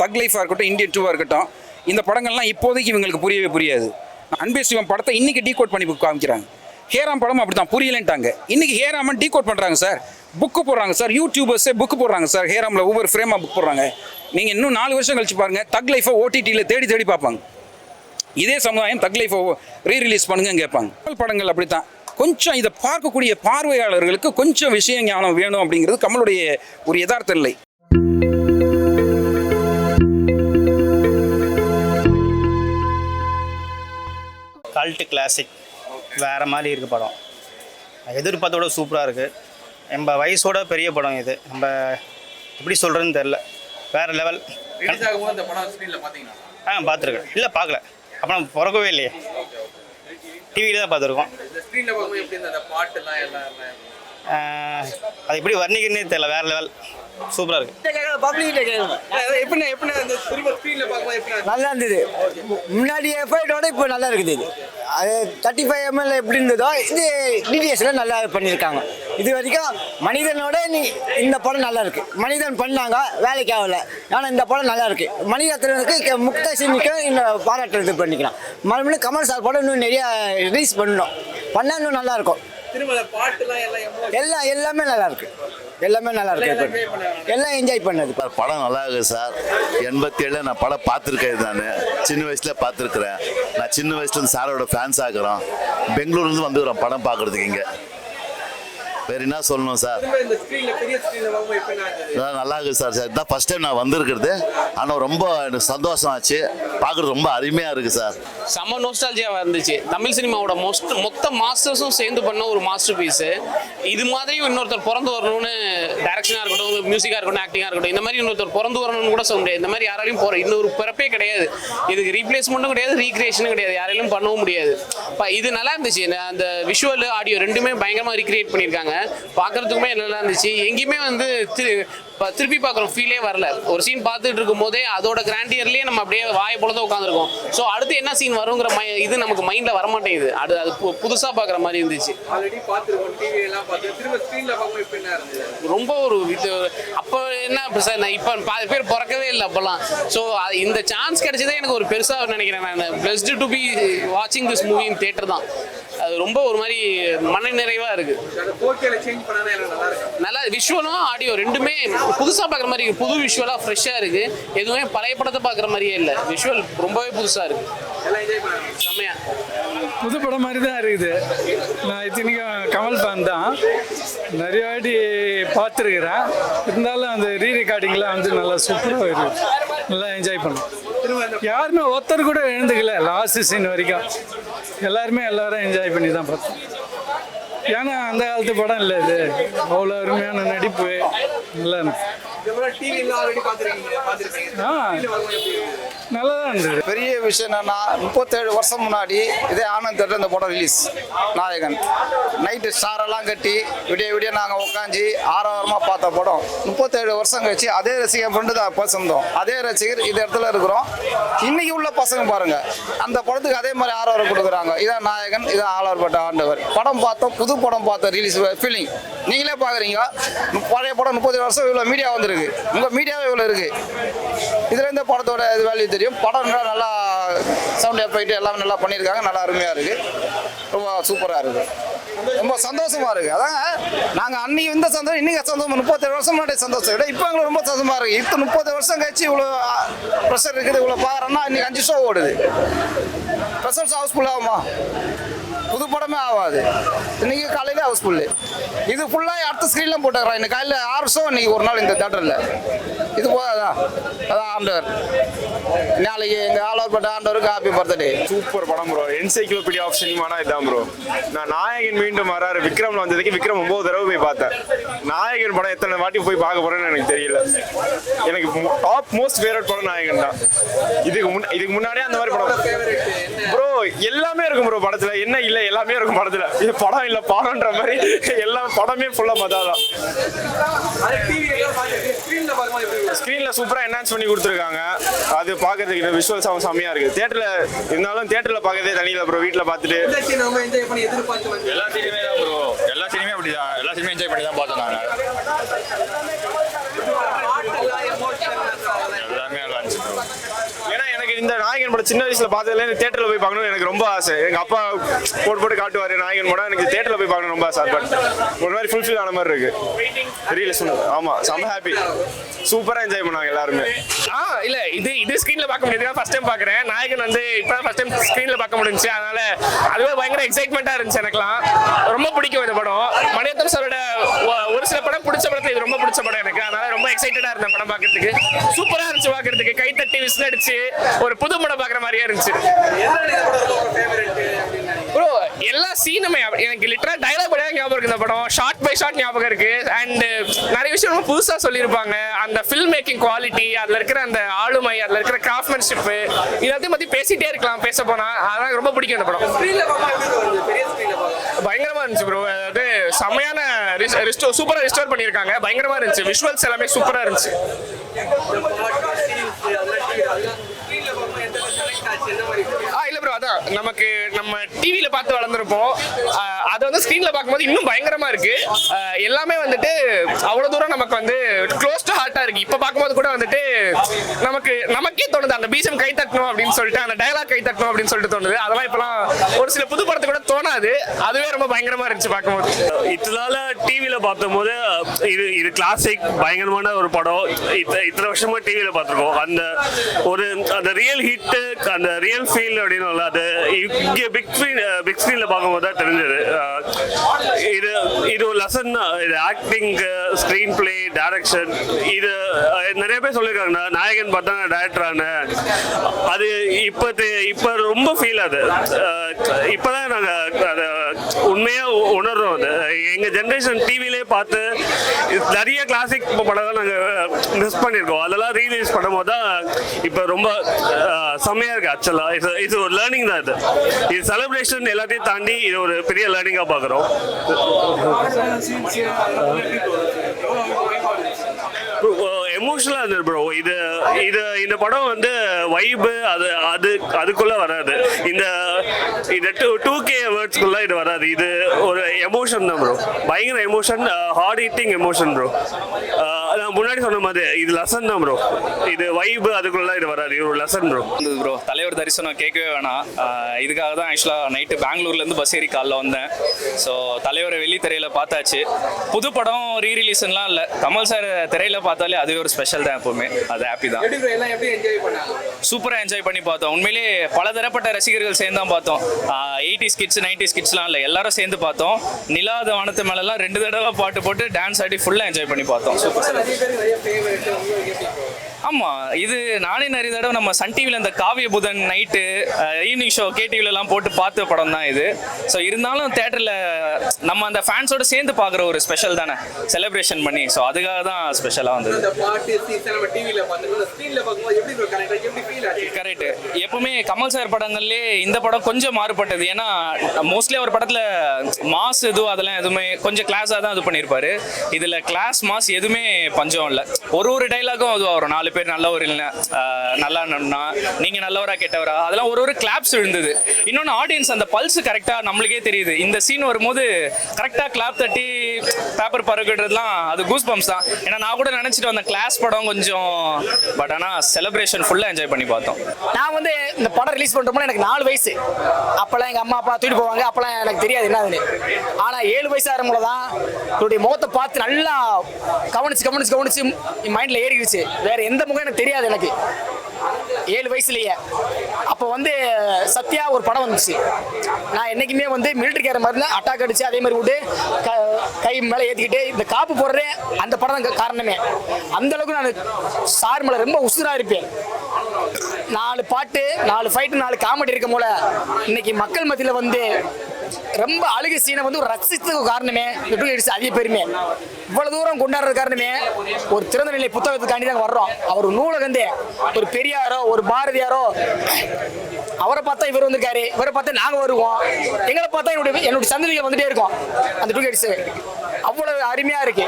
தக் லைஃபாக இருக்கட்டும், இந்தியன் 2 இருக்கட்டும், இந்த படங்கள்லாம் இப்போதைக்கு இவங்களுக்கு புரியவே புரியாது. அன்பே சிவம் படத்தை இன்னைக்கு டீகோட் பண்ணி காமிக்கிறாங்க. ஹேராம் படம் அப்படி தான் புரியலன்ட்டாங்க. இன்னைக்கு ஹேராமன் டீகோட் பண்ணுறாங்க சார், புக்கு போடுறாங்க சார், யூடியூபர்ஸே புக்கு போடுறாங்க சார். ஹேராமில் ஒவ்வொரு ஃப்ரேமாக புக் போடுறாங்க. நீங்கள் இன்னும் 4 வருஷம் கழிச்சு பாருங்கள், தக் லைஃபை ஓடிடியில் தேடி தேடி பார்ப்பாங்க. இதே சமுதாயம் தக் லைஃபை ரீரிலீஸ் பண்ணுங்கன்னு கேட்பாங்க. படங்கள் அப்படி தான். கொஞ்சம் இதை பார்க்கக்கூடிய பார்வையாளர்களுக்கு கொஞ்சம் விஷய ஞானம் வேணும் அப்படிங்கிறது கமலுடைய ஒரு யதார்த்த நிலை. கல்ட்டு கிளாசிக் வேறு மாதிரி இருக்குது படம். எதிர்பார்த்தோட சூப்பராக இருக்குது. நம்ம வயசோட பெரிய படம் இது. நம்ம எப்படி சொல்கிறதுன்னு தெரில, வேறு லெவல். பார்த்துருக்கேன். இல்லை பார்க்கல, அப்புறம் பிறக்கவே இல்லையே, டிவியில் தான் பார்த்துருக்கோம். அது எப்படி வர்ணிக்கிறதுனே தெரியல, வேறு லெவல், சூப்பராக இருக்குது. நல்லா இருந்தது. முன்னாடி எஃபைட்டோட இப்போ நல்லா இருக்குது. இது அது 35 ml எப்படி இருந்ததோ இது டிடிஎஸ்ல நல்லா பண்ணியிருக்காங்க. இது வரைக்கும் மனிதனோட இந்த படம் நல்லா இருக்கு. மனிதன் பண்ணாங்க, வேலைக்கு ஆகல. ஆனால் இந்த படம் நல்லா இருக்கு. மனிதனுக்கு முக்தாசினிக்கு இந்த பாராட்டு இது பண்ணிக்கலாம். மறுபடியும் கமல் சார் படம் இன்னும் நிறைய ரிலீஸ் பண்ணணும், பண்ணால் இன்னும் நல்லா இருக்கும். எல்லாமே நல்லா இருக்கு. எல்லாமே நல்லா இருக்கு. எல்லாம் என்ஜாய் பண்ணது. படம் நல்லா இருக்கு சார். 87 நான் படம் பார்த்துருக்கேன். நான் சின்ன வயசுல பார்த்துருக்குறேன். நான் சின்ன வயசுல சாரோட ஃபேன்ஸ் ஆகுறோம். பெங்களூர்லேருந்து வந்துக்கிறோம் படம் பார்க்குறதுக்கு. இங்கே வேறு என்ன சொல்லணும் சார்? நல்லா இருக்குது சார். இதுதான் ஃபஸ்ட் டைம் நான் வந்திருக்கிறது. ஆனால் ரொம்ப எனக்கு சந்தோஷம் ஆச்சு. பார்க்குறது ரொம்ப அருமையாக இருக்குது சார். செம்ம நோஸ்டாலஜியாக இருந்துச்சு. தமிழ் சினிமாவோட மொத்த மாஸ்டர்ஸும் சேர்ந்து பண்ண ஒரு மாஸ்டர் பீஸு. இது மாதிரி இன்னொருத்தர் பிறந்து வரணும்னு டைரக்ஷனாக இருக்கட்டும், மியூசிக்காக இருக்கட்டும், ஆக்டிங்காக இருக்கட்டும், இந்த மாதிரி இன்னொருத்தர் பிறந்து வரணும்னு கூட சொல்ல முடியாது. இந்த மாதிரி யாராலையும் இன்னொரு பிறப்பே கிடையாது. இதுக்கு ரீப்ளேஸ்மெண்ட்டும் கிடையாது, ரீக்ரியேஷனும் கிடையாது, யாராலையும் பண்ணவும் முடியாது. இது நல்லா இருந்துச்சு. அந்த விஷுவல் ஆடியோ ரெண்டுமே பயங்கரமாக ரீக்ரியேட் பண்ணியிருக்காங்க. பார்க்கறதுக்குமே நல்லா இருந்துச்சு. எங்கேயுமே வந்து திருப்பி பார்க்குறோம் ஃபீலே வரல. ஒரு சீன் பார்த்துட்டு இருக்கும் போதே அதோட கிராண்டியர்லேயே நம்ம அப்படியே வாயை போலதான் உட்காந்துருக்கோம். ஸோ அடுத்து என்ன சீன் வருங்கிற இது நமக்கு மைண்டில் வரமாட்டேங்குது. அது புதுசாக பார்க்குற மாதிரி இருந்துச்சு. ரொம்ப ஒரு இது அப்போ என்ன சார், நான் இப்போ பாதி பேர் பிறக்கவே இல்லை அப்போல்லாம். ஸோ இந்த சான்ஸ் கிடைச்சதே எனக்கு ஒரு பெருசாக நினைக்கிறேன். நான் பிளஸ்டு டு பி வாட்சிங் திஸ் மூவி இன் தியேட்டர் தான். அது ரொம்ப ஒரு மாதிரி மன நிறைவாக இருக்குது. நல்லா விஷுவலும் ஆடியோ ரெண்டுமே புதுசாக பார்க்குற மாதிரி இருக்குது. புது விஷுவலாக ஃப்ரெஷ்ஷாக இருக்குது. எதுவுமே பழைய படத்தை பார்க்குற மாதிரியே இல்லை. விஷுவல் ரொம்பவே புதுசாக இருக்குது. செம்மையா புது படம் மாதிரி தான் இருக்குது. நான் இத்தனைக்கும் கமல் ஃபேன் தான், நிறைய வாட்டி பார்த்துருக்குறேன். இருந்தாலும் அந்த ரீ ரெக்கார்டிங்லாம் வந்து நல்லா சூப்பராக இருக்குது. நல்லா என்ஜாய் பண்ணோம். யாருமே ஒருத்தர் கூட எழுந்துக்கல லாஸ்ட் சீன் வரைக்கும். எல்லாரும் என்ஜாய் பண்ணி தான் பார்த்தோம். ஏன்னா அந்த காலத்து படம் இல்லை இது. அவ்வளோ அருமையான நடிப்பு நல்லா இருந்துச்சு. நல்லா தான் இருந்தது. பெரிய விஷயம் என்னன்னா 37 வருஷம் முன்னாடி இதே ஆனந்த் தேட்டர் இந்த படம் ரிலீஸ். நாயகன் நைட்டு ஸ்டாரெல்லாம் கட்டி விடிய நாங்கள் உட்காந்து ஆரவாரமாக பார்த்த படம். 37 வருஷம் கழிச்சு அதே ரசிகர் ஃப்ரெண்டு தான் இப்போ சொந்தம். அதே ரசிகர் இந்த இடத்துல இருக்கிறோம். இன்னைக்கு உள்ள பசங்க பாருங்க, அந்த படத்துக்கு அதே மாதிரி ஆரவாரம் கொடுக்குறாங்க. இதான் நாயகன், இதான் ஆளவர்பட்ட ஆண்டவர். படம் பார்த்தோம், புது படம் பார்த்தோம், ரிலீஸ் ஃபீலிங் நீங்களே பார்க்குறீங்க. பழைய படம் 30 வருஷம் இவ்வளோ மீடியா வந்துருக்கு. உங்கள் மீடியாவே இவ்வளோ இருக்குது. இதில் இந்த படத்தோட இது வேல்யூ தெரியும். படம் நல்லா சவுண்ட் எஃபெக்ட் எல்லாமே நல்லா பண்ணியிருக்காங்க. நல்லா அருமையாக இருக்குது. ரொம்ப சூப்பராக இருக்குது. ரொம்ப சந்தோஷமாக இருக்குது. அதாங்க நாங்கள் அன்றைக்கி இந்த சந்தோஷம் இன்றைக்கி சந்தோஷம் 37 வருஷம் முன்னாடி சந்தோஷம் விட இப்போ எங்களுக்கு ரொம்ப சந்தோஷமாக இருக்குது. இப்போ 30 வருஷம் கழிச்சு இவ்வளோ ப்ரெஷர் இருக்குது. இவ்வளோ பார்க்குறோன்னா இன்றைக்கி 5 ஷோ ஓடுது. ப்ரெஷர்ஸ் ஹவுஸ்ஃபுல் ஆகுமா? புது படமே ஆகாது. இன்னைக்கு காலையில் ஹவுஸ்ஃபுல்லு. இது ஃபுல்லாக அடுத்த ஸ்க்ரீன்லாம் போட்டுக்கிறோம். இன்னைக்கு காலையில் 6 ஷோ இன்னைக்கு ஒரு நாள் இந்த தேட்டரில். இது போதாதான்? அதான் ஆண்டவர். நாளைக்கு எங்கள் ஆளவர்பட்ட ஆண்டவருக்கு ஹாப்பி பர்த்டே. சூப்பர் படம் ப்ரோ. என்சைக்ளோபீடியா ஆஃப் சினிமானா இதான் ப்ரோ. நான் நாயகன் மீண்டும் வராரு விக்ரம்ல வந்ததுக்கு விக்ரம் 9 தடவை போய் பார்த்தேன். நாயகன் படம் எத்தனை வாட்டி போய் பார்க்க போறேன்னு எனக்கு தெரியல. எனக்கு டாப் மோஸ்ட் ஃபேவரட் படம் நாயகன் தான். இதுக்கு முன்னாடியே அந்த மாதிரி படம் ப்ரோ எல்லாமே இருக்கும் ப்ரோ. படத்துல என்ன இல்லை, எல்லாமே இருக்கும் படத்துல. இது படம் இல்லை பாடம்ன்ற மாதிரி எல்லா படமே ஃபுல்லா மதாதான். ஸ்க்ரீன்ல சூப்பரா என்ஹான்ஸ் பண்ணி கொடுத்துருக்காங்க. அது பார்க்கறதுக்கு விஷுவல்ஸ் செம்மையா இருக்கு. தியேட்டர்ல இருந்தாலும் தியேட்டர்ல பார்க்கறதே தனியில ப்ரோ. வீட்டில் பார்த்துட்டு எல்லா சினிமே தான் ப்ரோ. எல்லா சினிமே அப்படிதான். எல்லா சினிமே என்ஜாய் பண்ணி தான் பார்த்தோம் நாங்கள். எல்லாமே நல்லா இருந்துச்சு. இந்த நாயகன் படம் சின்ன வயசுல பார்த்ததுல தியேட்டர்ல போய் பார்க்கணும்னு எனக்கு ரொம்ப ஆசை. எங்க அப்பா போட்டு காட்டுவாரு நாயகன் படம், எனக்கு தியேட்டர்ல போய் பார்க்கணும் ரொம்ப ஆசை. பட் ஒரு மாதிரி ஃபுல்ஃபில் ஆன மாதிரி இருக்கு. ரீல் ஆமா, செம்ம ஹாப்பி, சூப்பரா என்ஜாய் பண்ணாங்க எல்லாருமே. இல்ல இது ஸ்கிரீன்ல பார்க்க முடியாது, ஃபர்ஸ்ட் டைம் பார்க்கறேன். நாயகன் வந்து இப்பதான் ஃபர்ஸ்ட் டைம் ஸ்கிரீன்ல பார்க்க முடிஞ்சுச்சு. அதனால அதுவே பயங்கர எக்ஸைட்மெண்டா இருந்துச்சு. எனக்குலாம் ரொம்ப பிடிக்கும் இந்த படம். மணிரத்னம் சாரோட ஒரு சில படம் பிடிச்ச படத்துல இது ரொம்ப பிடிச்ச படம் எனக்கு. அதனால ரொம்ப எக்ஸைட்டடா இருந்தேன் படம் பார்க்கறதுக்கு. சூப்பரா இருந்துச்சு பார்க்கறதுக்கு, கை தட்டி விசில் அடிச்சு ஒரு புது படம் பார்க்குற மாதிரியே இருந்துச்சு. ப்ரோ எல்லா சீனுமே எனக்கு லிட்டரா டைலாக் படம் ஞாபகம் இருக்கு. இந்த படம் ஷார்ட் பை ஷார்ட் ஞாபகம் இருக்கு. அண்ட் நிறைய விஷயம் ரொம்ப புதுசா சொல்லியிருப்பாங்க. அந்த ஃபில்ம் மேக்கிங் குவாலிட்டி, அதுல இருக்கிற அந்த ஆளுமை, அதுல இருக்கிற கிராஃப்ட்மேன்ஷிப், எல்லாத்தையும் பத்தி பேசிட்டே இருக்கலாம் பேச போனா. அதெல்லாம் ரொம்ப பிடிக்கும் இந்த படம். பயங்கரமா இருந்துச்சு ப்ரோ. அது செமையான சூப்பரா ரிஸ்டோர் பண்ணியிருக்காங்க. பயங்கரமா இருந்துச்சு. விஷுவல்ஸ் எல்லாமே சூப்பரா இருந்துச்சு. இல்ல ப்ரோ, அதான் நமக்கு நம்ம டிவியில பார்த்து வளர்ந்துருப்போம். அதை வந்து ஸ்கிரீன்ல பார்க்கும்போது இன்னும் பயங்கரமா இருக்கு. எல்லாமே வந்துட்டு அவ்வளவு தூரம் நமக்கு வந்து க்ளோஸ் டு ஹார்ட்டா இருக்கு. இப்ப பார்க்கும்போது கூட வந்துட்டு நமக்கே தோணுது அந்த பீஜம் கை தட்டணும் அப்படின்னு சொல்லிட்டு, அந்த டயலாக் கை தட்டணும் அப்படின்னு சொல்லிட்டு தோணுது. அதெல்லாம் இப்பெல்லாம் ஒரு சில புது படத்தை கூட தோணாது. அதுவே ரொம்ப பயங்கரமா இருந்துச்சு பார்க்கும்போது. இதனால டிவியில பார்த்தபோது இது கிளாசிக் பயங்கரமான ஒரு படம். இத்தனை வருஷமா டிவியில பார்த்துருக்கோம். அந்த ரியல் ஹிட், அந்த ரியல் ஃபீல் அப்படின்னு அது இங்கே பிக் ஸ்க்ரீன்ல பார்க்கும்போது தான் தெரிஞ்சது. இது ஒரு லெசன் தான். இது ஆக்டிங், ஸ்க்ரீன் பிளே, டைரக்ஷன், இது நிறைய பேர் சொல்லியிருக்காங்க. நாயகன் பார்த்தா டைரக்டரான அது இப்போ ரொம்ப ஃபீல் ஆகுது. இப்போதான் நாங்கள் அதை உண்மையாக உணர்றோம். அது எங்கள் ஜென்ரேஷன் டிவிலே பார்த்து நிறைய கிளாசிக் படம் நாங்கள் மிஸ் பண்ணியிருக்கோம். அதெல்லாம் ரீலீஸ் பண்ணும்போது தான் இப்போ ரொம்ப செம்மையாக இருக்குது. ஆக்சுவலாக இது ஒரு லேர்னிங் தான். இது செலிப்ரேஷன் எல்லாத்தையும் தாண்டி இது ஒரு பெரிய லேர்னிங்காக பார்க்குறோம். எமோஷனலாக இருந்தது ப்ரோ. இந்த படம் வந்து வைபு அதுக்குள்ள வராது. இந்த 2K வேர்ட்ஸ்குள்ள இது வராது. இது ஒரு எமோஷன் தான் ப்ரோ. பயங்கர emotion, heart hitting emotion bro. நான் முன்னாடி சொன்ன மாதிரி இது லெசன் தான் ப்ரோ. இது வைபு அதுக்குள்ள இது வராது. இது ஒரு லெசன் ப்ரோ. ப்ரோ தலைவர் தரிசனம் கேட்கவே வேணாம். இதுக்காக தான் ஆக்சுவலாக நைட்டு பெங்களூர்லேருந்து பஸ் ஏறி காலைல வந்தேன். ஸோ தலைவரை வெள்ளித்திரையில் பார்த்தாச்சு. புது படம் ரீரிலீஸ்லாம் இல்லை, கமல் சார் திரையில் பார்த்தாலே அதுவே ஒரு ஸ்பெஷல் தான். எப்போவுமே அது ஹாப்பி தான். சூப்பராக என்ஜாய் பண்ணி பார்த்தோம். உண்மையிலே பலதரப்பட்ட ரசிகர்கள் சேர்ந்து தான் பார்த்தோம். 80s கிட்ஸ் 90s கிட்ஸ்லாம் இல்லை, எல்லாரும் சேர்ந்து பார்த்தோம். நிலாத வானத்து மேலெல்லாம் 2 தடவை பாட்டு போட்டு டான்ஸ் ஆடி ஃபுல்லாக என்ஜாய் பண்ணி பார்த்தோம். சூப்பர். ஆமாம், இது நானே நிறைய தடவை நம்ம சன் டிவியில் இந்த காவிய புதன் நைட்டு ஈவினிங் ஷோ கேடிவிலலாம் போட்டு பார்த்த படம் தான் இது. ஸோ இருந்தாலும் தேட்டரில் நம்ம அந்த ஃபேன்ஸோட சேர்ந்து பார்க்குற ஒரு ஸ்பெஷல் தானே, செலிப்ரேஷன் பண்ணி. ஸோ அதுக்காக தான் ஸ்பெஷலாக வந்தது. கரெக்டு. எப்பவுமே கமல் சார் படங்கள்லேயே இந்த படம் கொஞ்சம் மாறுபட்டது. ஏன்னா மோஸ்ட்லி அவர் படத்தில் மாஸ் அதெல்லாம் எதுவுமே கொஞ்சம் கிளாஸாக தான் இது பண்ணியிருப்பாரு. இதில் கிளாஸ் மாஸ் எதுவுமே பஞ்சம் இல்லை. ஒரு டைலாகும் அதுவும் வரும். 4 பேர் நல்லவர் இல்லை, நல்லா நன்னா, நீங்கள் நல்லவரா கெட்டவரா, அதெல்லாம் ஒரு கிளாப்ஸ் விழுந்தது. இன்னொன்று ஆடியன்ஸ் அந்த பல்ஸ் கரெக்டாக நம்மளுக்கே தெரியுது. இந்த சீன் வரும்போது கரெக்டாக கிளாப் தட்டி பேப்பர் பறக்கிறதுலாம் அது கூஸ் பம்ப்ஸ் தான். ஏன்னா நான் கூட நினச்சிட்டு வந்தேன் கிளாஸ் படம் கொஞ்சம், பட் ஆனால் செலிப்ரேஷன் ஃபுல்லாக என்ஜாய் பண்ணி பார்த்தோம். நான் வந்து இந்த படம் ரிலீஸ் பண்ணுறப்போ எனக்கு 4 வயசு. அப்போல்லாம் எங்கள் அம்மா அப்பா தூக்கிட்டு போவாங்க. அப்போல்லாம் எனக்கு தெரியாது என்னதுன்னு. ஆனால் 7 வயசு ஆகும்போது தான் என்னுடைய முகத்தை பார்த்து நல்லா கவனிச்சு மைண்டில் ஏறிடுச்சு. வேறு எந்த முகம் எனக்கு தெரியாது. எனக்கு 7 வயசுலேயே அப்போ வந்து சத்யா ஒரு படம் வந்துச்சு. நான் என்றைக்குமே வந்து மிலிட்டரி கேர மாதிரி தான் அட்டாக் அடிச்சு அதே மாதிரி விட்டு கை மேலே ஏற்றிக்கிட்டு இந்த காப்பு போடுறேன். அந்த படம் தான் காரணமே. அந்தளவுக்கு நான் சார் மேலே ரொம்ப உசுராக இருப்பேன். 4 பாட்டு, 4 ஃபைட்டு, 4 காமெடி இருக்கும் போல இன்னைக்கு மக்கள் மத்தியில் வந்து ரொம்ப அழுகு சீனை வந்து ஒரு ரசித்ததுக்கு காரணமே அதிக பெருமை. இவ்வளவு தூரம் கொண்டாடுறது காரணமே ஒரு திறந்த நிலை புத்தகத்துக்காண்டி தான் வர்றோம். அவர் நூலகந்தே ஒரு பெரியாரோ ஒரு பாரதியாரோ அவரை பார்த்தா இவர் வந்திருக்காரு, இவரை பார்த்தா நாங்கள் வருவோம், எங்களை பார்த்தா என்னுடைய சந்ததிகள் வந்துட்டே இருக்கோம். அந்த 2 கிட்ஸ் அவ்வளவு அருமையா இருக்கு.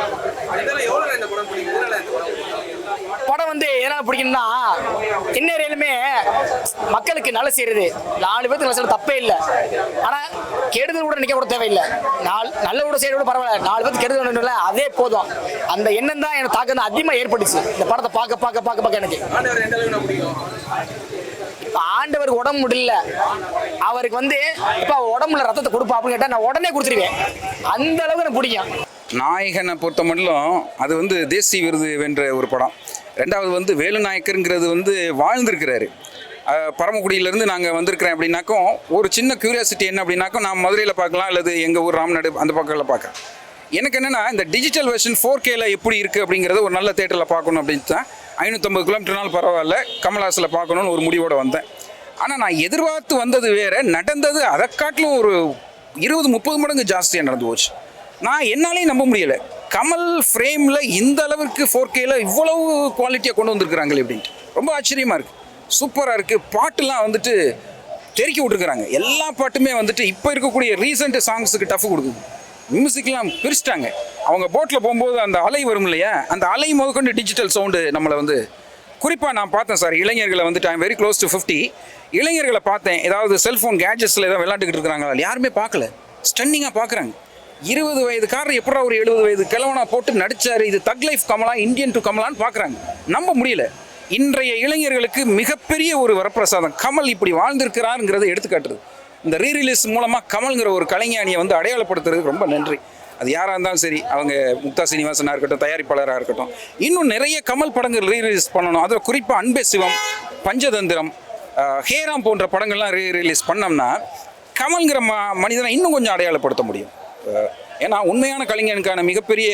படம் வந்து எதனால் பிடிக்கணும்னா இன்னுமே மக்களுக்கு நல்ல செய்யறது 4 பேருக்கு நல்ல செய்யறது தப்பே இல்லை. ஆனால் கெடுதல் கூட நிற்க கூட தேவையில்லை. நல்ல கூட செய்யறது கூட பரவாயில்ல, 4 பேருக்கு கெடுதல் ஒன்றும் அதே போதும். அந்த எண்ணம் தான் எனக்கு தாக்கம் அதிகமாக ஏற்பட்டுச்சு இந்த படத்தை பார்க்க எனக்கு. ஆண்டவருக்கு உடம்பு முடியல, அவருக்கு வந்து இப்போ உடம்புல ரத்தத்தை கொடுப்பா அப்படின்னு கேட்டால் நான் உடனே கொடுத்துருவேன். அந்த அளவுக்கு எனக்கு பிடிக்கும். நாயகனை பொறுத்த மட்டும் அது வந்து தேசிய விருது வென்ற ஒரு படம். ரெண்டாவது வந்து வேலு நாயக்கருங்கிறது வந்து வாழ்ந்திருக்கிறாரு. பரமக்குடியிலேருந்து நாங்கள் வந்திருக்கிறேன் அப்படின்னாக்கும் ஒரு சின்ன க்யூரியாசிட்டி என்ன அப்படின்னாக்கும் நான் மதுரையில் பார்க்கலாம் அல்லது எங்கள் ஊர் ராம்நாடு அந்த பக்கத்தில் பார்க்குறேன். எனக்கு என்னென்னா இந்த டிஜிட்டல் வெர்ஷன் 4Kல எப்படி இருக்குது அப்படிங்கிறத ஒரு நல்ல தேட்டரில் பார்க்கணும் அப்படின்னு தான் 550 கிலோமீட்டர்னாலும் பரவாயில்ல கமல்ஹாஸில் பார்க்கணுன்னு ஒரு முடிவோடு வந்தேன். ஆனால் நான் எதிர்பார்த்து வந்தது வேறு, நடந்தது அதை காட்டிலும் ஒரு 20-30 மடங்கு ஜாஸ்தியாக நடந்து போச்சு. நான் என்னாலே நம்ப முடியலை, கமல் ஃப்ரேமில் இந்த அளவுக்கு 4Kல இவ்வளவு குவாலிட்டியாக கொண்டு வந்திருக்கிறாங்களே அப்படின்ட்டு. ரொம்ப ஆச்சரியமாக இருக்குது, சூப்பராக இருக்குது. பாட்டுலாம் வந்துட்டு தெறிக்கி விட்டுருக்குறாங்க. எல்லா பாட்டுமே வந்துட்டு இப்போ இருக்கக்கூடிய ரீசெண்ட் சாங்ஸுக்கு டஃப் கொடுக்குது. மியூசிக்லாம் பிரிச்சிட்டாங்க. அவங்க போட்டில் போகும்போது அந்த அலை வரும் இல்லையா, அந்த அலை முதற்கொண்டு டிஜிட்டல் சவுண்டு நம்மளை வந்து குறிப்பாக நான் பார்த்தேன் சார். இளைஞர்களை வந்துட்டு ஐம் வெரி க்ளோஸ் டு 50 இளைஞர்களை பார்த்தேன். ஏதாவது செல்ஃபோன் கேட்ஜெட்ஸில் ஏதாவது விளையாண்டுக்கிட்டு இருக்கிறாங்களா, யாருமே பார்க்கல, ஸ்டன்னிங்காக பார்க்குறாங்க. 20 வயதுக்காரர் எப்படா ஒரு 70 வயது கிழவனா போட்டு நடிச்சாரு, இது தக் லைஃப் கமலா, இந்தியன் டு கமலான்னு பார்க்குறாங்க. நம்ப முடியல. இன்றைய இளைஞர்களுக்கு மிகப்பெரிய ஒரு வரப்பிரசாதம் கமல் இப்படி வாழ்ந்திருக்கிறாருங்கிறத எடுத்துக்காட்டுறது. இந்த ரீரிலீஸ் மூலமாக கமல்ங்கிற ஒரு கலைஞானியை வந்து அடையாளப்படுத்துறதுக்கு ரொம்ப நன்றி. அது யாராக இருந்தாலும் சரி, அவங்க முக்தா சீனிவாசனாக இருக்கட்டும், தயாரிப்பாளராக இருக்கட்டும், இன்னும் நிறைய கமல் படங்கள் ரீரிலீஸ் பண்ணணும். அதில் குறிப்பாக அன்பே சிவம், பஞ்சதந்திரம், ஹேராம் போன்ற படங்கள்லாம் ரீரிலீஸ் பண்ணோம்னா கமல்ங்கிற மனிதனை இன்னும் கொஞ்சம் அடையாளப்படுத்த முடியும். ஏன்னா உண்மையான கலைஞனுக்கான மிகப்பெரிய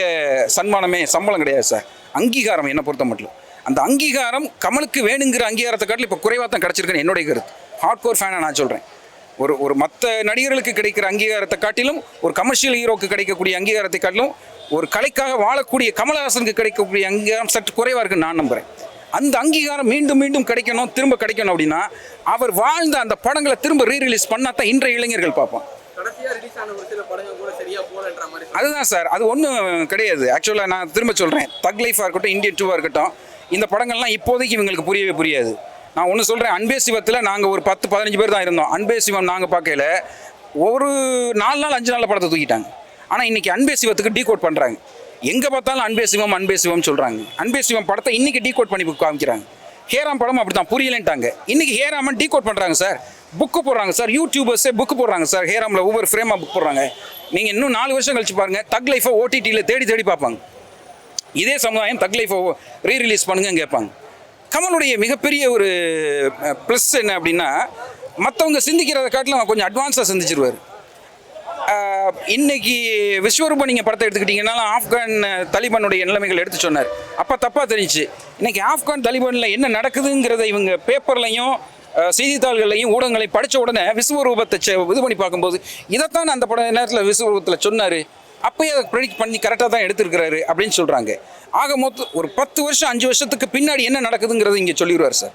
சன்மானமே சம்பளம் கிடையாது சார், அங்கீகாரம். என்னை பொறுத்த மட்டும் அந்த அங்கீகாரம் கமலுக்கு வேணுங்கிற அங்கீகாரத்தை காட்டிலும் இப்போ குறைவாக தான் கிடச்சிருக்குன்னு என்னுடைய கருத்து. ஹார்ட்கோர் ஃபேனாக நான் சொல்கிறேன். ஒரு மற்ற நடிகர்களுக்கு கிடைக்கிற அங்கீகாரத்தை காட்டிலும், ஒரு கமர்ஷியல் ஹீரோக்கு கிடைக்கக்கூடிய அங்கீகாரத்தை காட்டிலும், ஒரு கலைக்காக வாழக்கூடிய கமலஹாசனுக்கு கிடைக்கக்கூடிய அங்கீகாரம் சற்று குறைவாக இருக்குன்னு நான் நம்புகிறேன். அந்த அங்கீகாரம் மீண்டும் மீண்டும் கிடைக்கணும், திரும்ப கிடைக்கணும் அப்படின்னா அவர் வாழ்ந்த அந்த படங்களை திரும்ப ரீரிலீஸ் பண்ணால் தான் இன்றைய இளைஞர்கள் பார்ப்போம். அதுதான் சார், அது ஒன்றும் கிடையாது. ஆக்சுவலாக நான் திரும்ப சொல்கிறேன், தக் லைஃபாக இருக்கட்டும், இந்தியன் 2 இருக்கட்டும், இந்த படங்கள்லாம் இப்போதைக்கு இவங்களுக்கு புரியவே புரியாது. நான் ஒன்று சொல்கிறேன், அன்பே சிவத்தில் நாங்கள் ஒரு 10-15 பேர் தான் இருந்தோம். அன்பே சிவம் நாங்கள் பார்க்கல, ஒரு 4 நாள் 5 நாளில் படத்தை தூக்கிட்டாங்க. ஆனால் இன்றைக்கி அன்பே சிவத்துக்கு டீகோட் பண்ணுறாங்க. எங்கே பார்த்தாலும் அன்பே சிவம் சொல்கிறாங்க. அன்பே சிவம் படத்தை இன்றைக்கி டீகோட் பண்ணி காமிக்கிறாங்க. ஹேராம் படம் அப்படி தான் புரியலன்ட்டாங்க. இன்றைக்கி ஹேராமன் டீகோட் பண்ணுறாங்க சார், புக்கு போடுறாங்க சார், யூடியூபர்ஸே புக்கு போடுறாங்க சார். ஹேராமில் ஒவ்வொரு ஃப்ரேமாக புக் போடுறாங்க. நீங்கள் இன்னும் 4 வருஷம் கழிச்சு பாருங்கள், தக் லைஃபை OTTயில் தேடி பார்ப்பாங்க. இதே சமுதாயம் தக் லைஃபை ரீரிலீஸ் பண்ணுங்கன்னு கேட்பாங்க. கமலுடைய மிகப்பெரிய ஒரு ப்ளஸ் என்ன அப்படின்னா, மற்றவங்க சிந்திக்கிறத காட்டிலும் கொஞ்சம் அட்வான்ஸாக சிந்திச்சிருவார். இன்னைக்கு விஸ்வரூபம் நீங்கள் படத்தை எடுத்துக்கிட்டிங்கனாலும் ஆப்கான் தலிபானுடைய நிலைமைகள் எடுத்து சொன்னார். அப்போ தப்பாக தெரிஞ்சிச்சு. இன்றைக்கி ஆப்கான் தலிபானில் என்ன நடக்குதுங்கிறத இவங்க பேப்பர்லையும் செய்தித்தாள்களையும் ஊடகங்களையும் படித்த உடனே விஸ்வரூபத்தை இது பண்ணி பார்க்கும்போது இதைத்தான் அந்த படம் நேரத்தில் விஸ்வரூபத்தில் சொன்னார். அப்போயே அதை ப்ரெடிக்ட் பண்ணி கரெக்டாக தான் எடுத்துருக்கிறாரு அப்படின்னு சொல்கிறாங்க. ஆக மொத்தம் ஒரு 10 வருஷம் 5 வருஷத்துக்கு பின்னாடி என்ன நடக்குதுங்கிறத இங்கே சொல்லிடுவார் சார்.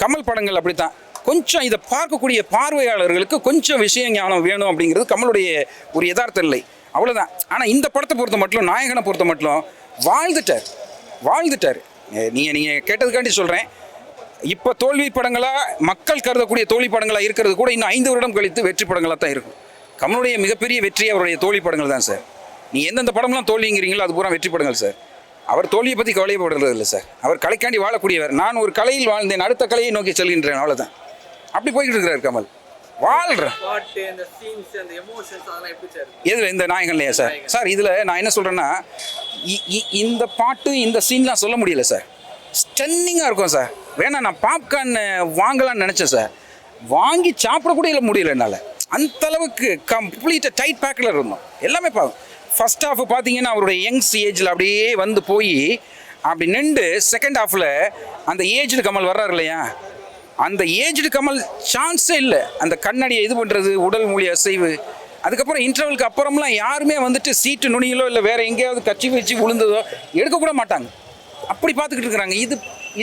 கமல் படங்கள் அப்படி தான். கொஞ்சம் இதை பார்க்கக்கூடிய பார்வையாளர்களுக்கு கொஞ்சம் விஷய ஞானம் வேணும் அப்படிங்கிறது கமலுடைய ஒரு யதார்த்த இல்லை, அவ்வளோதான். ஆனால் இந்த படத்தை பொறுத்த மட்டும், நாயகனை பொறுத்த மட்டும் வாழ்ந்துட்டார். நீங்கள் கேட்டதுக்காண்டி சொல்கிறேன். இப்போ தோல்வி படங்களாக மக்கள் கருதக்கூடிய தோல்வி படங்களாக இருக்கிறது கூட இன்னும் 5 வருடம் கழித்து வெற்றி படங்களாக தான் இருக்கும். கமலுடைய மிகப்பெரிய வெற்றி அவருடைய தோல்வி படங்கள் தான் சார். நீ எந்தெந்த படம்லாம் தோல்விங்கிறீங்களோ அது பூரா வெற்றி படங்கள் சார். அவர் தோல்வியை பற்றி கவலைப்படுறது இல்லை சார். அவர் கலைக்காண்டி வாழக்கூடியவர். நான் ஒரு கலையில் வாழ்ந்தேன், அடுத்த கலையை நோக்கி செல்கின்றேன், அவ்வளோதான். அப்படி போய்கிட்டு இருக்கிறார் கமல். வாழ்கிறேன். எதில் இந்த நாயகன்லையா சார்? சார் இதில் நான் என்ன சொல்கிறேன்னா, இந்த பாட்டு இந்த சீன்லாம் சொல்ல முடியல சார். ஸ்டன்னிங்காக இருக்கும் சார். வேணா நான் பாப்கார்ன் வாங்கலான்னு நினச்சேன் சார், வாங்கி சாப்பிடக்கூட முடியல என்னால். அந்த அளவுக்கு கம்ப்ளீட்டாக டைட் பேக்கில் இருந்தோம் எல்லாமே. ஃபர்ஸ்ட் ஹாஃப் பார்த்தீங்கன்னா அவருடைய யங்ஸ் ஏஜில் அப்படியே வந்து போய் அப்படி நின்று செகண்ட் ஹாஃபில் அந்த ஏஜ்டு கமல் வர்றாரு இல்லையா, அந்த ஏஜ்டு கமல் சான்ஸே இல்லை. அந்த கண்ணடியை இது பண்ணுறது, உடல் மொழி அசைவு, அதுக்கப்புறம் இன்டர்வலுக்கு அப்புறம்லாம் யாருமே வந்துட்டு சீட்டு நுனியிலோ இல்லை வேறு எங்கேயாவது கட்சி வச்சு விழுந்ததோ எடுக்கக்கூட மாட்டாங்க. அப்படி பார்த்துக்கிட்டு இருக்கிறாங்க.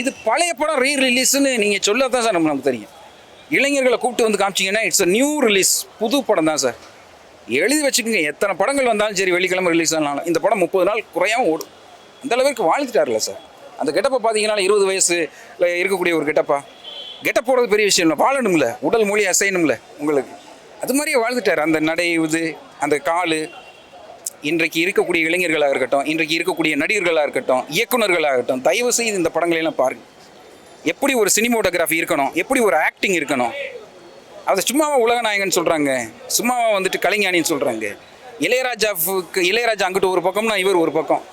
இது பழைய படம் ரீரிலீஸ்ன்னு நீங்கள் சொல்ல தான் சார் நமக்கு தெரியும். இளைஞர்களை கூப்பிட்டு வந்து காமிச்சிங்கன்னா இட்ஸ் அ நியூ ரிலீஸ், புது படம் தான் சார். எழுதி வச்சுக்கோங்க, எத்தனை படங்கள் வந்தாலும் சரி, வெள்ளிக்கிழமை ரிலீஸ் ஆனாலும் இந்த படம் 30 நாள் குறையாமல் ஓடும். அந்த அளவுக்கு வாழ்ந்துட்டார்ல சார். அந்த கெட்டப்பை பார்த்தீங்கன்னா 20 வயசுல இருக்கக்கூடிய ஒரு கெட்டப்பா. கெட்டப் போடுறது பெரிய விஷயம் இல்லை, வாழணும்ல, உடல் மொழி அசையணும்ல உங்களுக்கு. அது மாதிரியே வாழ்ந்துட்டார். அந்த நடை இது, அந்த கால். இன்றைக்கு இருக்கக்கூடிய இளைஞர்களாக இருக்கட்டும், இன்றைக்கு இருக்கக்கூடிய நடிகர்களாக இருக்கட்டும், இயக்குநர்களாக இருக்கட்டும், தயவு செய்து இந்த படங்களெல்லாம் பாருங்கள். எப்படி ஒரு சினிமோட்டோகிராஃபி இருக்கணும், எப்படி ஒரு ஆக்டிங் இருக்கணும். அதை சும்மாவா உலகநாயகன் சொல்கிறாங்க, சும்மாவா வந்துட்டு கலைஞானின்னு சொல்கிறாங்க. இளையராஜா அங்கிட்டு ஒரு பக்கம்னா இவர் ஒரு பக்கம்,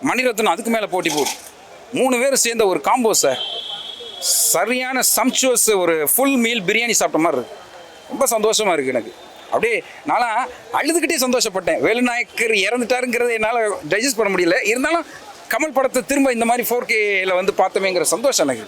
மணிரத்னம் அதுக்கு மேலே போட்டி போட்டு 3 பேரும் சேர்ந்த ஒரு காம்போ சார். சரியான சம்ச்சுவஸ் ஒரு ஃபுல் மீல் பிரியாணி சாப்பிட்ட மாதிரி இருக்குது. ரொம்ப சந்தோஷமாக இருக்குது எனக்கு. அப்படியே நான்லாம் அழுதுகிட்டே சந்தோஷப்பட்டேன். வேலுநாயக்கர் இறந்துட்டாருங்கிறத என்னால் டைஜஸ்ட் பண்ண முடியல. இருந்தாலும் கமல் படத்தை திரும்ப இந்த மாதிரி 4Kல வந்து பார்த்தோமேங்கிற சந்தோஷம் எனக்கு.